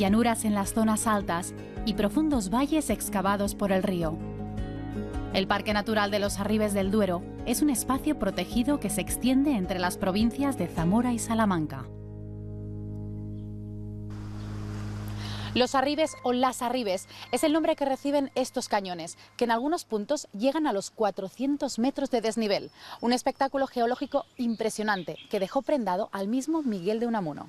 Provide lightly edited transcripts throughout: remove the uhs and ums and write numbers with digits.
Llanuras en las zonas altas y profundos valles excavados por el río. El Parque Natural de los Arribes del Duero es un espacio protegido que se extiende entre las provincias de Zamora y Salamanca. Los Arribes o Las Arribes es el nombre que reciben estos cañones, que en algunos puntos llegan a los 400 metros de desnivel. Un espectáculo geológico impresionante que dejó prendado al mismo Miguel de Unamuno.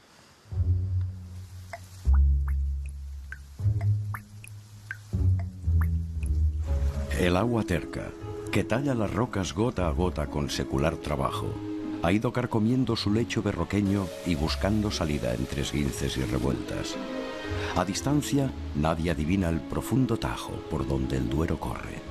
El agua terca, que talla las rocas gota a gota con secular trabajo, ha ido carcomiendo su lecho berroqueño y buscando salida entre esguinces y revueltas. A distancia, nadie adivina el profundo tajo por donde el Duero corre.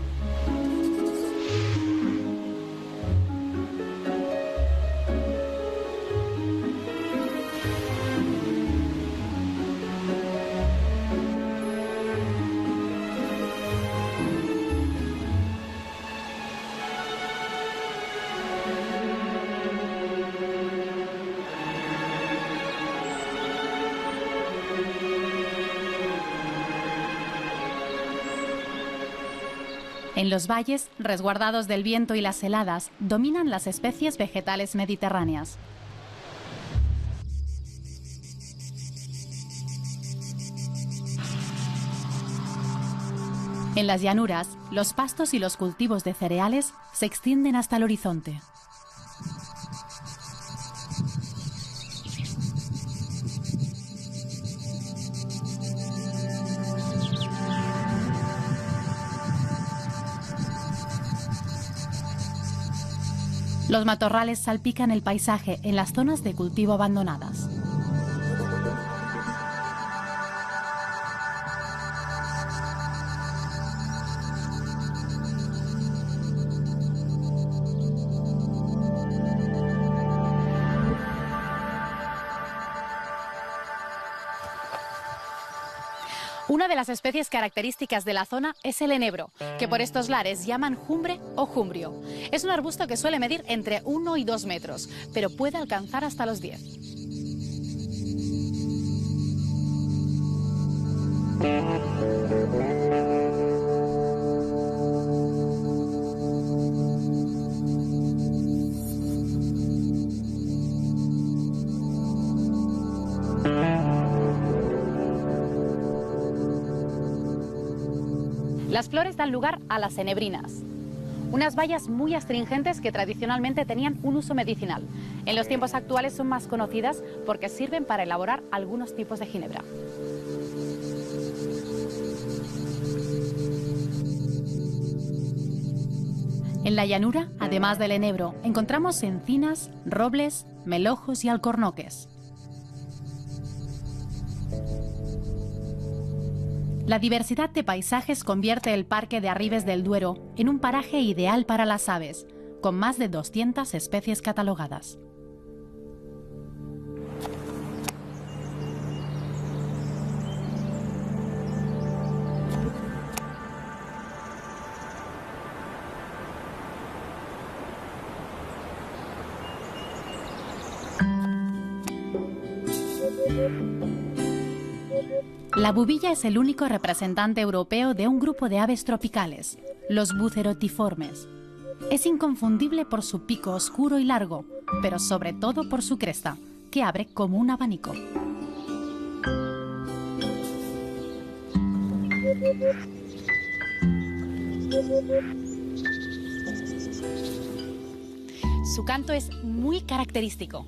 En los valles, resguardados del viento y las heladas, dominan las especies vegetales mediterráneas. En las llanuras, los pastos y los cultivos de cereales se extienden hasta el horizonte. Los matorrales salpican el paisaje en las zonas de cultivo abandonadas. Una de las especies características de la zona es el enebro, que por estos lares llaman jumbre o jumbrio. Es un arbusto que suele medir entre 1 y 2 metros, pero puede alcanzar hasta los 10. Las flores dan lugar a las enebrinas, unas bayas muy astringentes que tradicionalmente tenían un uso medicinal. En los tiempos actuales son más conocidas porque sirven para elaborar algunos tipos de ginebra. En la llanura, además del enebro, encontramos encinas, robles, melojos y alcornoques. La diversidad de paisajes convierte el Parque de Arribes del Duero en un paraje ideal para las aves, con más de 200 especies catalogadas. La bubilla es el único representante europeo de un grupo de aves tropicales, los bucerotiformes. Es inconfundible por su pico oscuro y largo, pero sobre todo por su cresta, que abre como un abanico. Su canto es muy característico,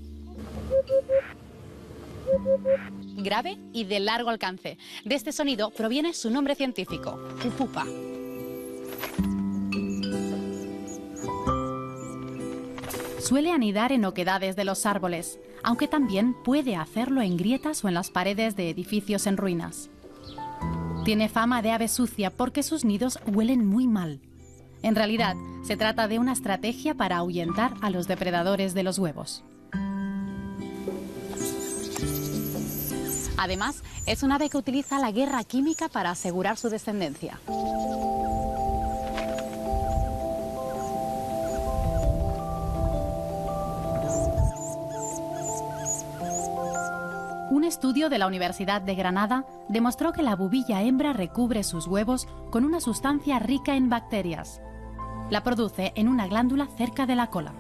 grave y de largo alcance. De este sonido proviene su nombre científico, upupa. Suele anidar en oquedades de los árboles, aunque también puede hacerlo en grietas o en las paredes de edificios en ruinas. Tiene fama de ave sucia porque sus nidos huelen muy mal. En realidad, se trata de una estrategia para ahuyentar a los depredadores de los huevos. Además, es un ave que utiliza la guerra química para asegurar su descendencia. Un estudio de la Universidad de Granada demostró que la bubilla hembra recubre sus huevos con una sustancia rica en bacterias. La produce en una glándula cerca de la cola.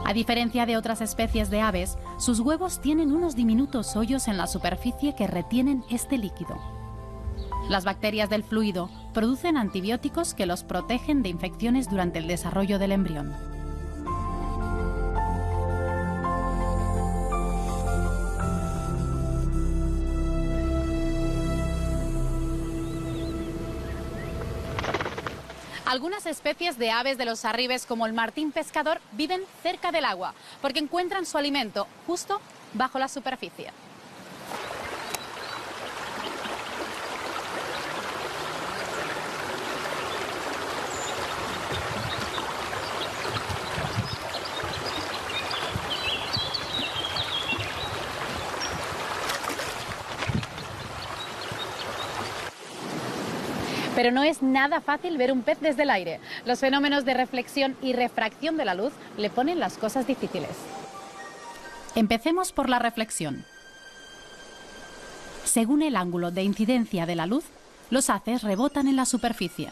A diferencia de otras especies de aves, sus huevos tienen unos diminutos hoyos en la superficie que retienen este líquido. Las bacterias del fluido producen antibióticos que los protegen de infecciones durante el desarrollo del embrión. Algunas especies de aves de los arribes, como el martín pescador, viven cerca del agua, porque encuentran su alimento justo bajo la superficie. Pero no es nada fácil ver un pez desde el aire. Los fenómenos de reflexión y refracción de la luz le ponen las cosas difíciles. Empecemos por la reflexión. Según el ángulo de incidencia de la luz, los haces rebotan en la superficie.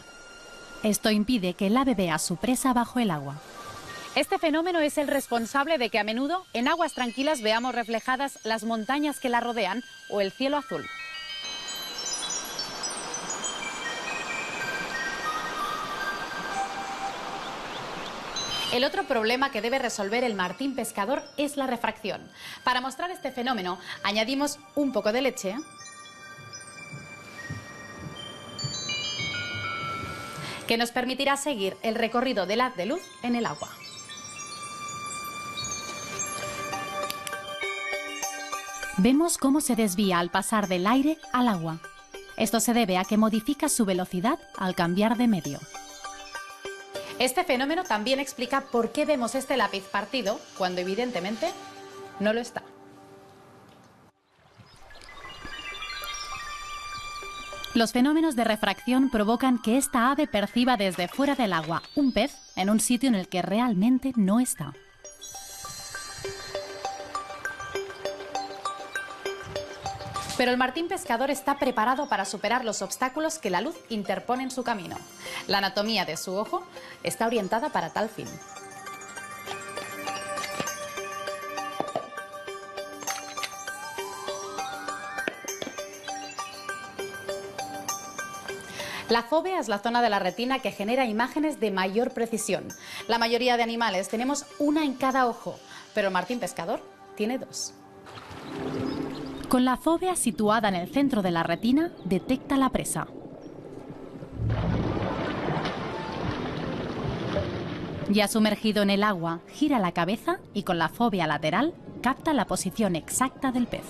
Esto impide que el ave vea su presa bajo el agua. Este fenómeno es el responsable de que a menudo en aguas tranquilas veamos reflejadas las montañas que la rodean o el cielo azul. El otro problema que debe resolver el martín pescador es la refracción. Para mostrar este fenómeno, añadimos un poco de leche que nos permitirá seguir el recorrido del haz de luz en el agua. Vemos cómo se desvía al pasar del aire al agua. Esto se debe a que modifica su velocidad al cambiar de medio. Este fenómeno también explica por qué vemos este lápiz partido cuando evidentemente no lo está. Los fenómenos de refracción provocan que esta ave perciba desde fuera del agua un pez en un sitio en el que realmente no está. Pero el martín pescador está preparado para superar los obstáculos que la luz interpone en su camino. La anatomía de su ojo está orientada para tal fin. La fóvea es la zona de la retina que genera imágenes de mayor precisión. La mayoría de animales tenemos una en cada ojo, pero el martín pescador tiene dos. Con la fóvea situada en el centro de la retina, detecta la presa. Ya sumergido en el agua, gira la cabeza y con la fóvea lateral capta la posición exacta del pez.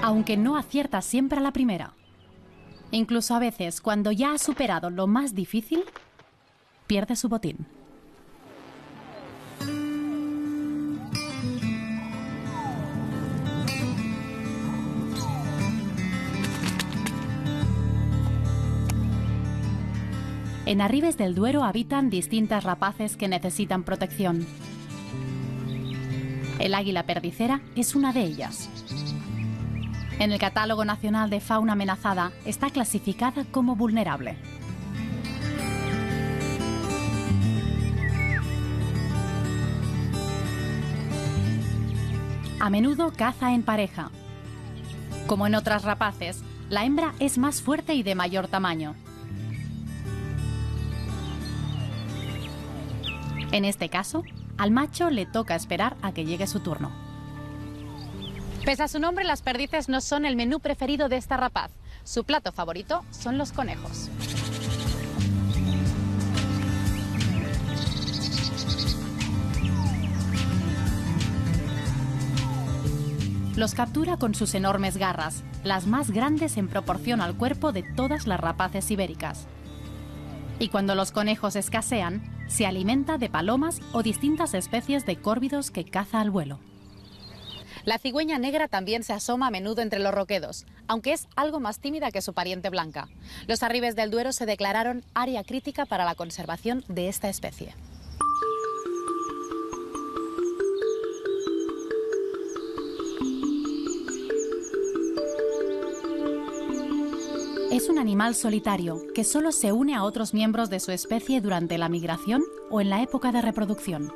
Aunque no acierta siempre a la primera. Incluso a veces, cuando ya ha superado lo más difícil, pierde su botín. En Arribes del Duero habitan distintas rapaces que necesitan protección. El águila perdicera es una de ellas. En el Catálogo Nacional de Fauna Amenazada está clasificada como vulnerable. A menudo caza en pareja. Como en otras rapaces, la hembra es más fuerte y de mayor tamaño. En este caso, al macho le toca esperar a que llegue su turno. Pese a su nombre, las perdices no son el menú preferido de esta rapaz. Su plato favorito son los conejos. Los captura con sus enormes garras, las más grandes en proporción al cuerpo de todas las rapaces ibéricas. Y cuando los conejos escasean, se alimenta de palomas o distintas especies de córvidos que caza al vuelo. La cigüeña negra también se asoma a menudo entre los roquedos, aunque es algo más tímida que su pariente blanca. Los Arribes del Duero se declararon área crítica para la conservación de esta especie. Es un animal solitario que solo se une a otros miembros de su especie durante la migración o en la época de reproducción.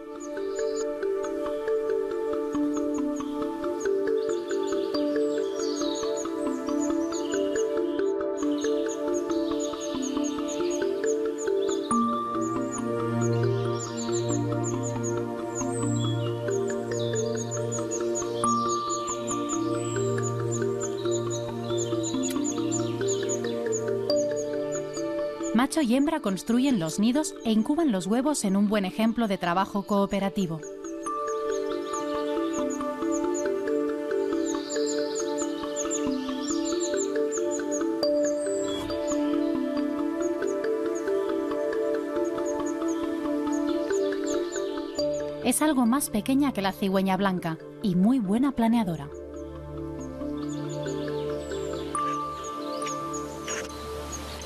Macho y hembra construyen los nidos e incuban los huevos en un buen ejemplo de trabajo cooperativo. Es algo más pequeña que la cigüeña blanca y muy buena planeadora.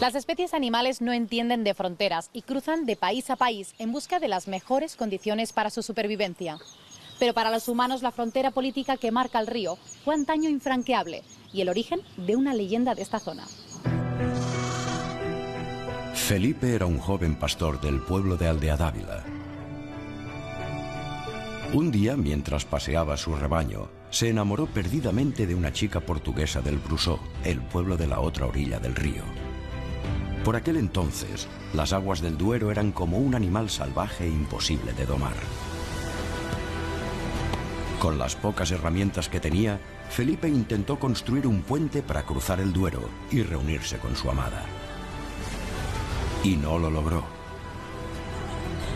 Las especies animales no entienden de fronteras y cruzan de país a país en busca de las mejores condiciones para su supervivencia. Pero para los humanos la frontera política que marca el río fue antaño infranqueable y el origen de una leyenda de esta zona. Felipe era un joven pastor del pueblo de Aldeadávila. Un día, mientras paseaba su rebaño, se enamoró perdidamente de una chica portuguesa del Brusó, el pueblo de la otra orilla del río. Por aquel entonces, las aguas del Duero eran como un animal salvaje e imposible de domar. Con las pocas herramientas que tenía, Felipe intentó construir un puente para cruzar el Duero y reunirse con su amada. Y no lo logró.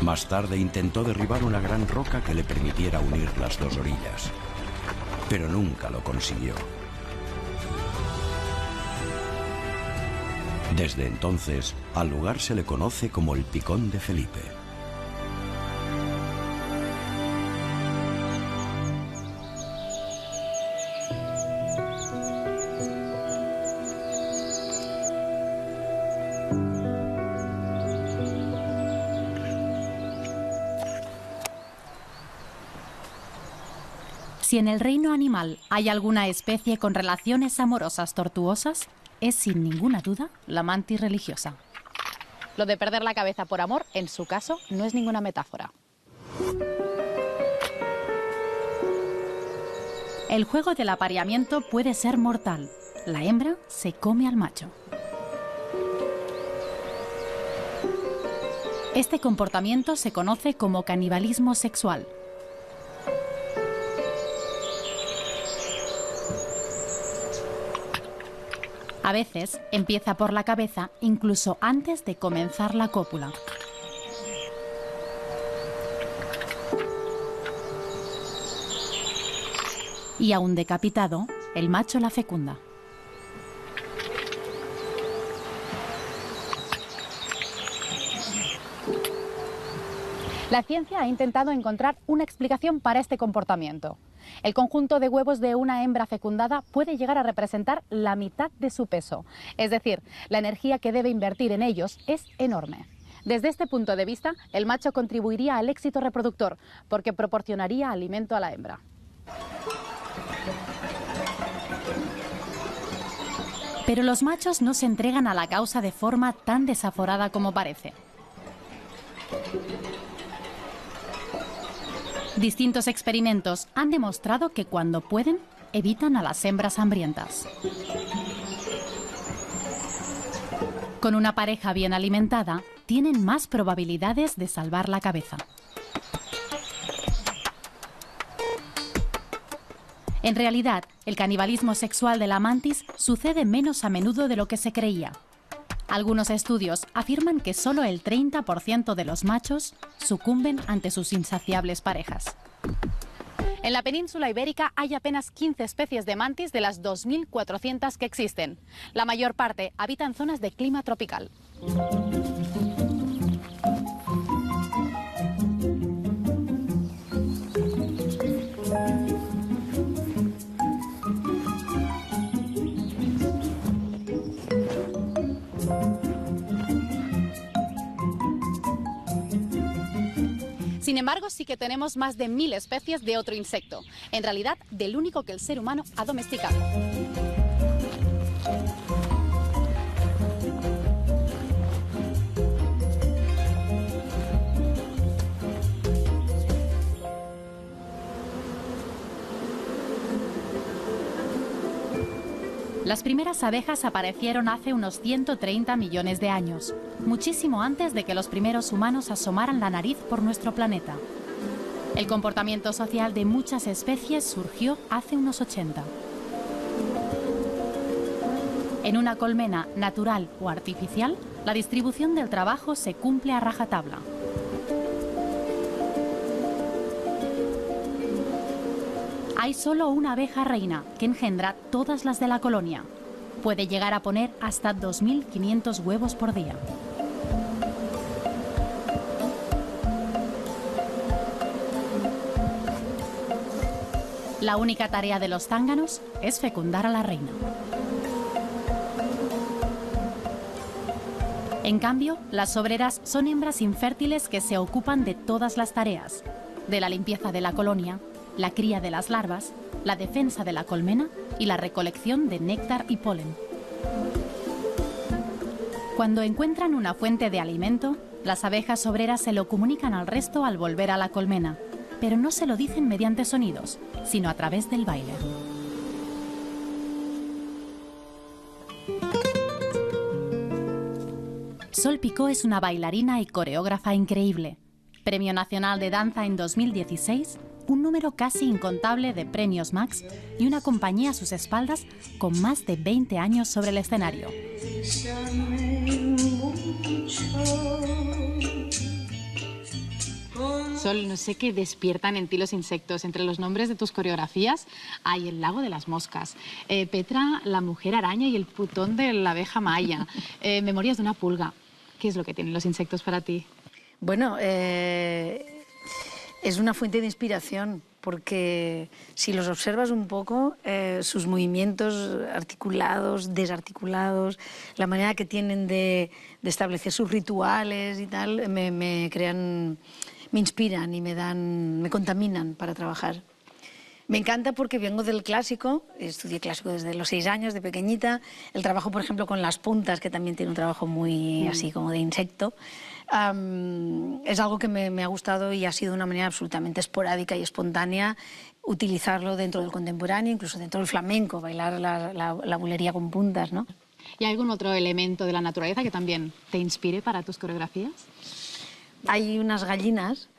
Más tarde intentó derribar una gran roca que le permitiera unir las dos orillas, pero nunca lo consiguió. Desde entonces, al lugar se le conoce como el Picón de Felipe. Si en el reino animal hay alguna especie con relaciones amorosas tortuosas, es sin ninguna duda la mantis religiosa. Lo de perder la cabeza por amor, en su caso, no es ninguna metáfora. El juego del apareamiento puede ser mortal. La hembra se come al macho. Este comportamiento se conoce como canibalismo sexual. A veces empieza por la cabeza incluso antes de comenzar la cópula. Y aún decapitado, el macho la fecunda. La ciencia ha intentado encontrar una explicación para este comportamiento. El conjunto de huevos de una hembra fecundada puede llegar a representar la mitad de su peso. Es decir, la energía que debe invertir en ellos es enorme. Desde este punto de vista, el macho contribuiría al éxito reproductor porque proporcionaría alimento a la hembra. Pero los machos no se entregan a la causa de forma tan desaforada como parece. Distintos experimentos han demostrado que cuando pueden, evitan a las hembras hambrientas. Con una pareja bien alimentada, tienen más probabilidades de salvar la cabeza. En realidad, el canibalismo sexual de la mantis sucede menos a menudo de lo que se creía. Algunos estudios afirman que solo el 30% de los machos sucumben ante sus insaciables parejas. En la península ibérica hay apenas 15 especies de mantis de las 2.400 que existen. La mayor parte habita en zonas de clima tropical. Sin embargo, sí que tenemos más de 1000 especies de otro insecto, en realidad del único que el ser humano ha domesticado. Las primeras abejas aparecieron hace unos 130 millones de años, muchísimo antes de que los primeros humanos asomaran la nariz por nuestro planeta. El comportamiento social de muchas especies surgió hace unos 80. En una colmena natural o artificial, la distribución del trabajo se cumple a rajatabla. Hay solo una abeja reina que engendra todas las de la colonia. Puede llegar a poner hasta 2.500 huevos por día. La única tarea de los zánganos es fecundar a la reina. En cambio, las obreras son hembras infértiles que se ocupan de todas las tareas, de la limpieza de la colonia, la cría de las larvas, la defensa de la colmena y la recolección de néctar y polen. Cuando encuentran una fuente de alimento, las abejas obreras se lo comunican al resto al volver a la colmena, pero no se lo dicen mediante sonidos, sino a través del baile. Sol Picó es una bailarina y coreógrafa increíble. Premio Nacional de Danza en 2016, un número casi incontable de premios Max y una compañía a sus espaldas con más de 20 años sobre el escenario. Sol, no sé qué despiertan en ti los insectos. Entre los nombres de tus coreografías hay el lago de las moscas, Petra, la mujer araña y el putón de la abeja maya, Memorias de una pulga. ¿Qué es lo que tienen los insectos para ti? Bueno, es una fuente de inspiración, porque si los observas un poco, sus movimientos articulados, desarticulados, la manera que tienen de establecer sus rituales y tal, me crean, me inspiran y me contaminan para trabajar. Me encanta porque vengo del clásico, estudié clásico desde los 6 años, de pequeñita. El trabajo, por ejemplo, con las puntas, que también tiene un trabajo muy así como de insecto, es algo que me ha gustado y ha sido de una manera absolutamente esporádica y espontánea utilizarlo dentro del contemporáneo, incluso dentro del flamenco, bailar la bulería con puntas, ¿no? ¿Y hay algún otro elemento de la naturaleza que también te inspire para tus coreografías? Hay unas gallinas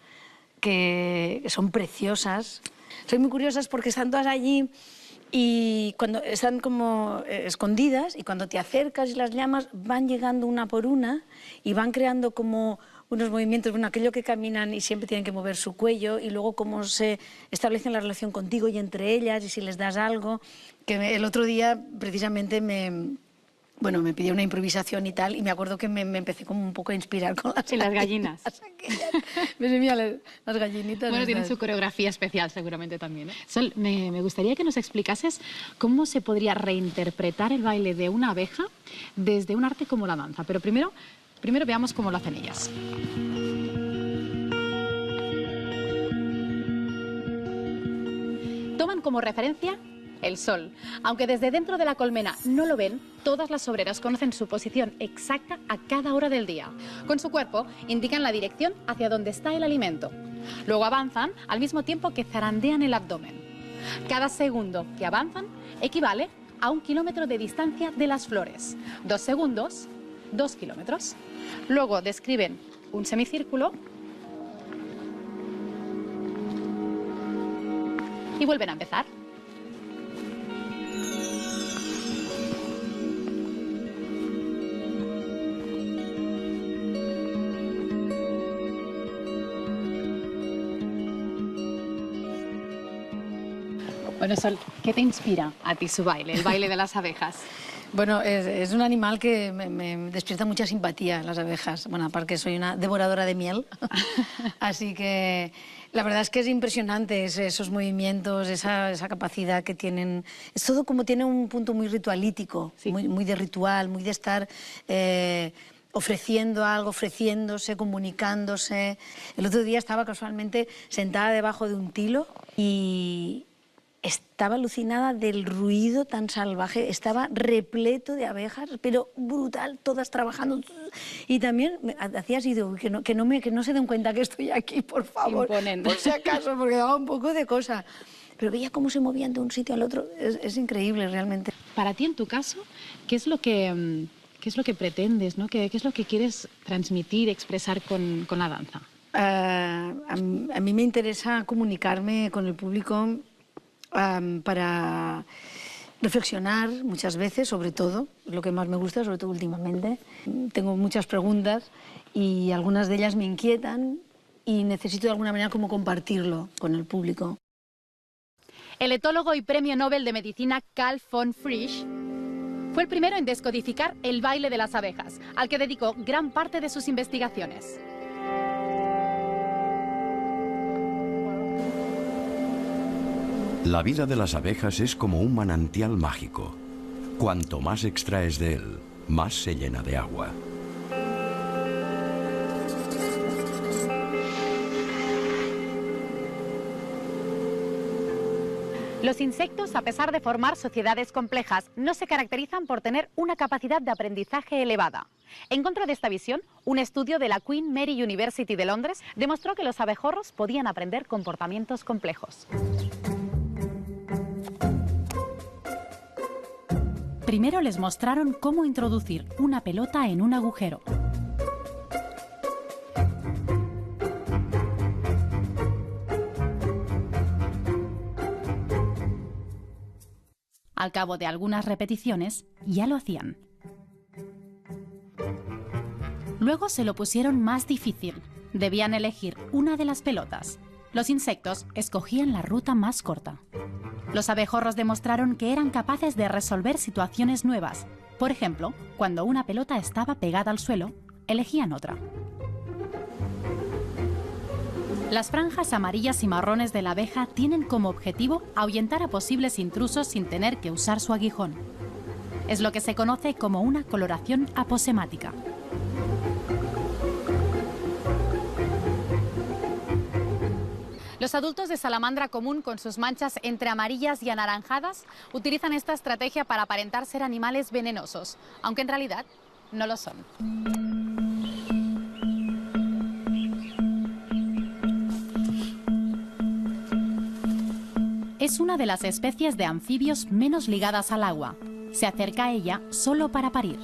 que son preciosas. Son muy curiosas porque están todas allí y cuando están como escondidas, y cuando te acercas y las llamas van llegando una por una y van creando como unos movimientos, bueno, aquello que caminan y siempre tienen que mover su cuello, y luego cómo se establecen la relación contigo y entre ellas, y si les das algo. Que el otro día precisamente me pidió una improvisación y tal, y me acuerdo que me empecé como un poco a inspirar con las gallinas. Mira, las gallinitas. Bueno, tienen su coreografía especial seguramente también, ¿eh? Sol, me gustaría que nos explicases cómo se podría reinterpretar el baile de una abeja desde un arte como la danza. Pero primero, Primero veamos cómo lo hacen ellas. Toman como referencia el sol. Aunque desde dentro de la colmena no lo ven, todas las obreras conocen su posición exacta a cada hora del día. Con su cuerpo indican la dirección hacia donde está el alimento. Luego avanzan al mismo tiempo que zarandean el abdomen. Cada segundo que avanzan equivale a 1 kilómetro de distancia de las flores. 2 segundos, 2 kilómetros. Luego describen un semicírculo y vuelven a empezar. Bueno, Sol, ¿qué te inspira a ti su baile, el baile de las abejas? Bueno, es un animal que me despierta mucha simpatía, las abejas. Bueno, aparte que soy una devoradora de miel. Así que la verdad es que es impresionante esos movimientos, esa capacidad que tienen. Es todo como tiene un punto muy ritualítico, sí. muy de ritual, muy de estar ofreciendo algo, ofreciéndose, comunicándose. El otro día estaba casualmente sentada debajo de un tilo y estaba alucinada del ruido tan salvaje, estaba repleto de abejas, pero brutal, todas trabajando. Y también hacía así, que no se den cuenta que estoy aquí, por favor, por si acaso, porque daba un poco de cosa. Pero veía cómo se movían de un sitio al otro, es increíble realmente. Para ti, en tu caso, ¿qué es lo que pretendes, ¿no? ¿Qué es lo que quieres transmitir, expresar con la danza? A mí me interesa comunicarme con el público para reflexionar muchas veces, sobre todo, lo que más me gusta, sobre todo últimamente. Tengo muchas preguntas y algunas de ellas me inquietan y necesito de alguna manera como compartirlo con el público. El etólogo y premio Nobel de Medicina Carl von Frisch fue el primero en descodificar el baile de las abejas, al que dedicó gran parte de sus investigaciones. La vida de las abejas es como un manantial mágico. Cuanto más extraes de él, más se llena de agua. Los insectos, a pesar de formar sociedades complejas, no se caracterizan por tener una capacidad de aprendizaje elevada. En contra de esta visión, un estudio de la Queen Mary University de Londres demostró que los abejorros podían aprender comportamientos complejos. Primero les mostraron cómo introducir una pelota en un agujero. Al cabo de algunas repeticiones, ya lo hacían. Luego se lo pusieron más difícil. Debían elegir una de las pelotas. Los insectos escogían la ruta más corta. Los abejorros demostraron que eran capaces de resolver situaciones nuevas. Por ejemplo, cuando una pelota estaba pegada al suelo, elegían otra. Las franjas amarillas y marrones de la abeja tienen como objetivo ahuyentar a posibles intrusos sin tener que usar su aguijón. Es lo que se conoce como una coloración aposemática. Los adultos de salamandra común, con sus manchas entre amarillas y anaranjadas, utilizan esta estrategia para aparentar ser animales venenosos, aunque en realidad no lo son. Es una de las especies de anfibios menos ligadas al agua. Se acerca a ella solo para parir.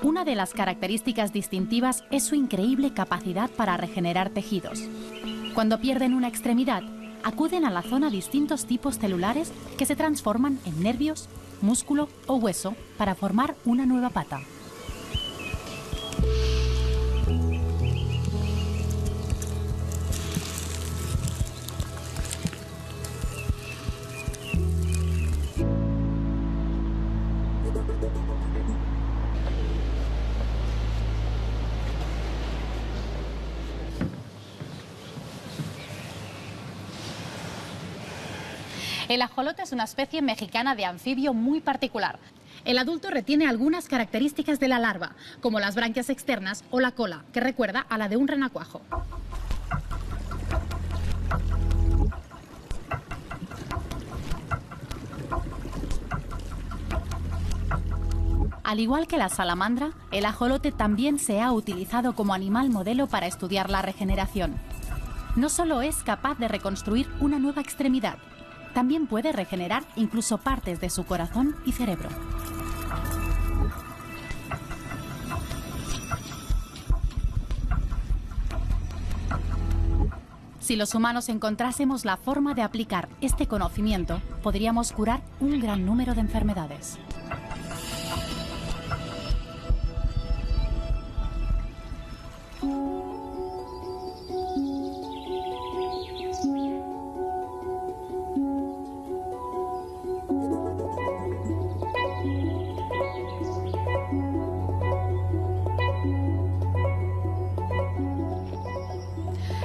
Una de las características distintivas es su increíble capacidad para regenerar tejidos. Cuando pierden una extremidad, acuden a la zona distintos tipos celulares que se transforman en nervios, músculo o hueso para formar una nueva pata. El ajolote es una especie mexicana de anfibio muy particular. El adulto retiene algunas características de la larva, como las branquias externas o la cola, que recuerda a la de un renacuajo. Al igual que la salamandra, el ajolote también se ha utilizado como animal modelo para estudiar la regeneración. No solo es capaz de reconstruir una nueva extremidad, también puede regenerar incluso partes de su corazón y cerebro. Si los humanos encontrásemos la forma de aplicar este conocimiento, podríamos curar un gran número de enfermedades.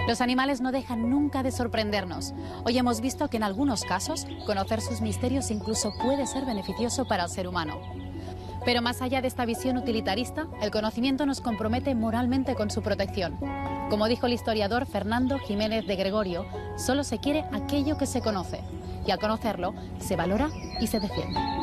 Los animales no dejan nunca de sorprendernos. Hoy hemos visto que en algunos casos conocer sus misterios incluso puede ser beneficioso para el ser humano. Pero más allá de esta visión utilitarista, el conocimiento nos compromete moralmente con su protección. Como dijo el historiador Fernando Jiménez de Gregorio, solo se quiere aquello que se conoce, y al conocerlo se valora y se defiende.